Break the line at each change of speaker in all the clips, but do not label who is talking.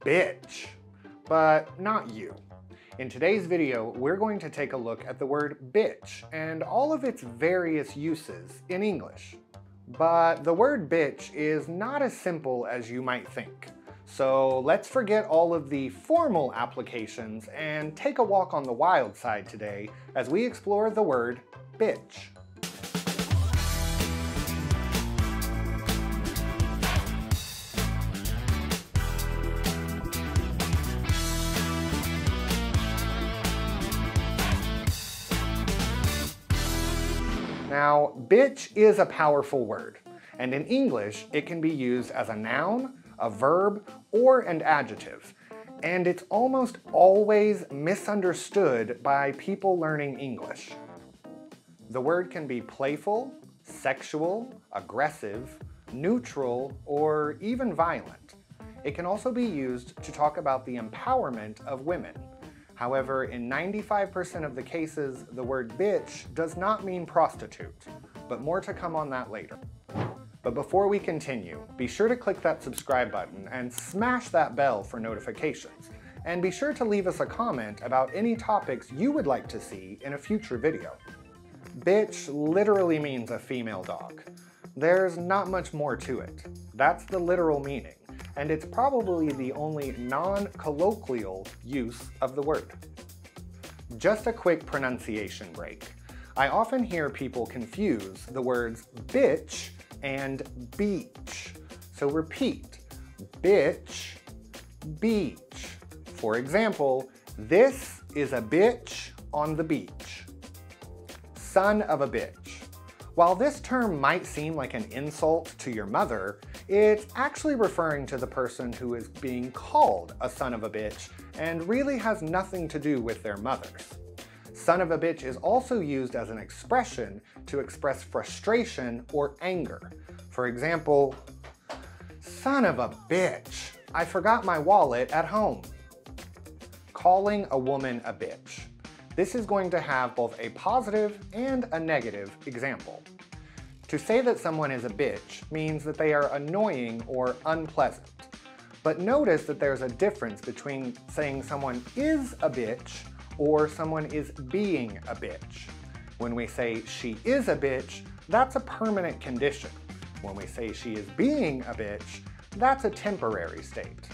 bitch, but not you. In today's video, we're going to take a look at the word bitch and all of its various uses in English. But the word bitch is not as simple as you might think. So let's forget all of the formal applications and take a walk on the wild side today as we explore the word bitch. Now, bitch is a powerful word, and in English it can be used as a noun, a verb, or an adjective, and it's almost always misunderstood by people learning English. The word can be playful, sexual, aggressive, neutral, or even violent. It can also be used to talk about the empowerment of women. However, in 95% of the cases, the word bitch does not mean prostitute, but more to come on that later. But before we continue, be sure to click that subscribe button and smash that bell for notifications. And be sure to leave us a comment about any topics you would like to see in a future video. Bitch literally means a female dog. There's not much more to it. That's the literal meaning, and it's probably the only non-colloquial use of the word. Just a quick pronunciation break. I often hear people confuse the words bitch and beach. So repeat, bitch, beach. For example, this is a bitch on the beach. Son of a bitch. While this term might seem like an insult to your mother, it's actually referring to the person who is being called a son of a bitch and really has nothing to do with their mothers. Son of a bitch is also used as an expression to express frustration or anger. For example, son of a bitch, I forgot my wallet at home. Calling a woman a bitch. This is going to have both a positive and a negative example. To say that someone is a bitch means that they are annoying or unpleasant. But notice that there's a difference between saying someone is a bitch or someone is being a bitch. When we say she is a bitch, that's a permanent condition. When we say she is being a bitch, that's a temporary state.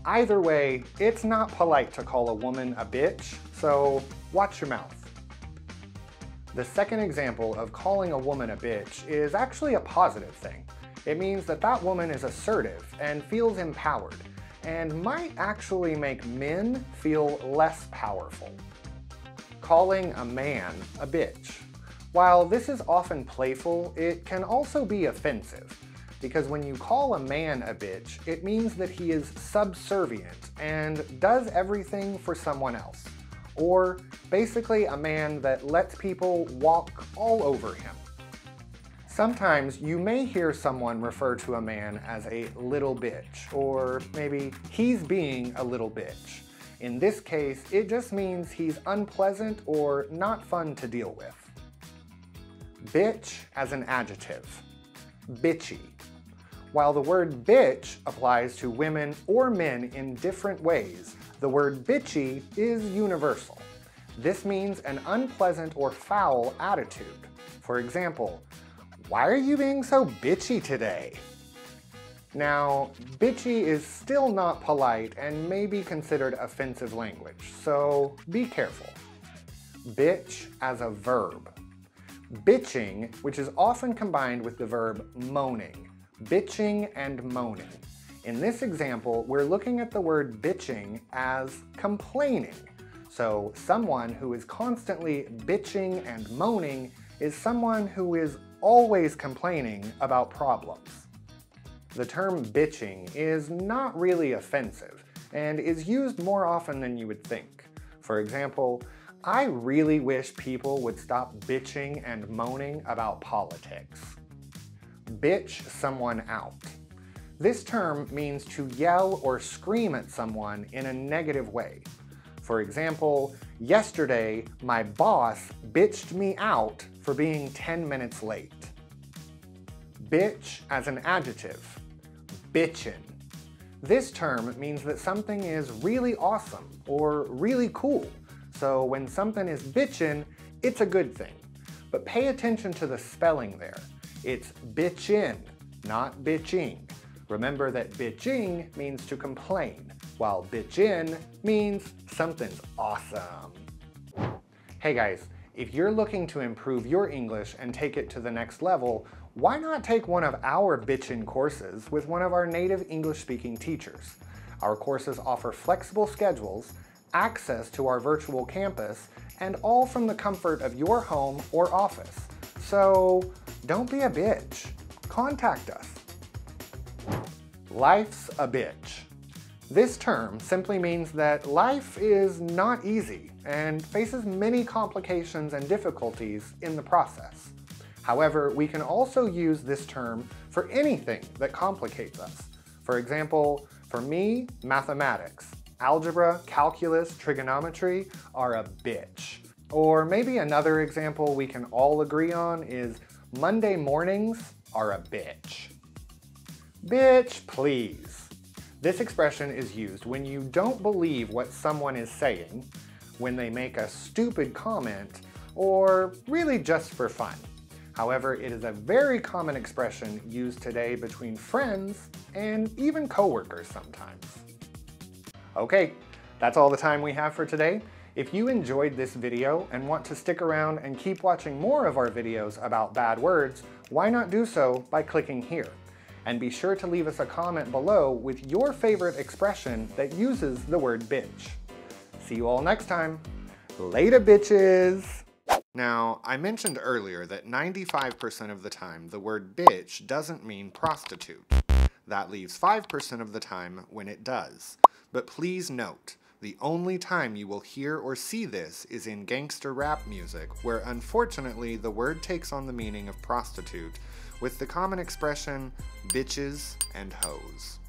Either way, it's not polite to call a woman a bitch, so watch your mouth. The second example of calling a woman a bitch is actually a positive thing. It means that that woman is assertive and feels empowered, and might actually make men feel less powerful. Calling a man a bitch. While this is often playful, it can also be offensive, because when you call a man a bitch, it means that he is subservient and does everything for someone else. Or basically a man that lets people walk all over him. Sometimes you may hear someone refer to a man as a little bitch, or maybe he's being a little bitch. In this case, it just means he's unpleasant or not fun to deal with. Bitch as an adjective. Bitchy. While the word bitch applies to women or men in different ways, the word bitchy is universal. This means an unpleasant or foul attitude. For example, why are you being so bitchy today? Now, bitchy is still not polite and may be considered offensive language, so be careful. Bitch as a verb. Bitching, which is often combined with the verb moaning. Bitching and moaning. In this example, we're looking at the word bitching as complaining. So someone who is constantly bitching and moaning is someone who is always complaining about problems. The term bitching is not really offensive and is used more often than you would think. For example, I really wish people would stop bitching and moaning about politics. Bitch someone out. This term means to yell or scream at someone in a negative way. For example, yesterday my boss bitched me out for being 10 minutes late. Bitch as an adjective. Bitchin'. This term means that something is really awesome or really cool. So when something is bitchin', it's a good thing. But pay attention to the spelling there. It's bitchin', not bitching. Remember that bitching means to complain, while bitchin' means something's awesome. Hey guys, if you're looking to improve your English and take it to the next level, why not take one of our bitchin' courses with one of our native English-speaking teachers? Our courses offer flexible schedules, access to our virtual campus, and all from the comfort of your home or office. So don't be a bitch. Contact us. Life's a bitch. This term simply means that life is not easy and faces many complications and difficulties in the process. However, we can also use this term for anything that complicates us. For example, for me, mathematics, algebra, calculus, trigonometry are a bitch. Or maybe another example we can all agree on is Monday mornings are a bitch. Bitch, please. This expression is used when you don't believe what someone is saying, when they make a stupid comment, or really just for fun. However, it is a very common expression used today between friends and even coworkers sometimes. Okay, that's all the time we have for today. If you enjoyed this video and want to stick around and keep watching more of our videos about bad words, why not do so by clicking here? And be sure to leave us a comment below with your favorite expression that uses the word bitch. See you all next time. Later, bitches! Now, I mentioned earlier that 95% of the time the word bitch doesn't mean prostitute. That leaves 5% of the time when it does. But please note, the only time you will hear or see this is in gangster rap music, where unfortunately the word takes on the meaning of prostitute, with the common expression bitches and hoes.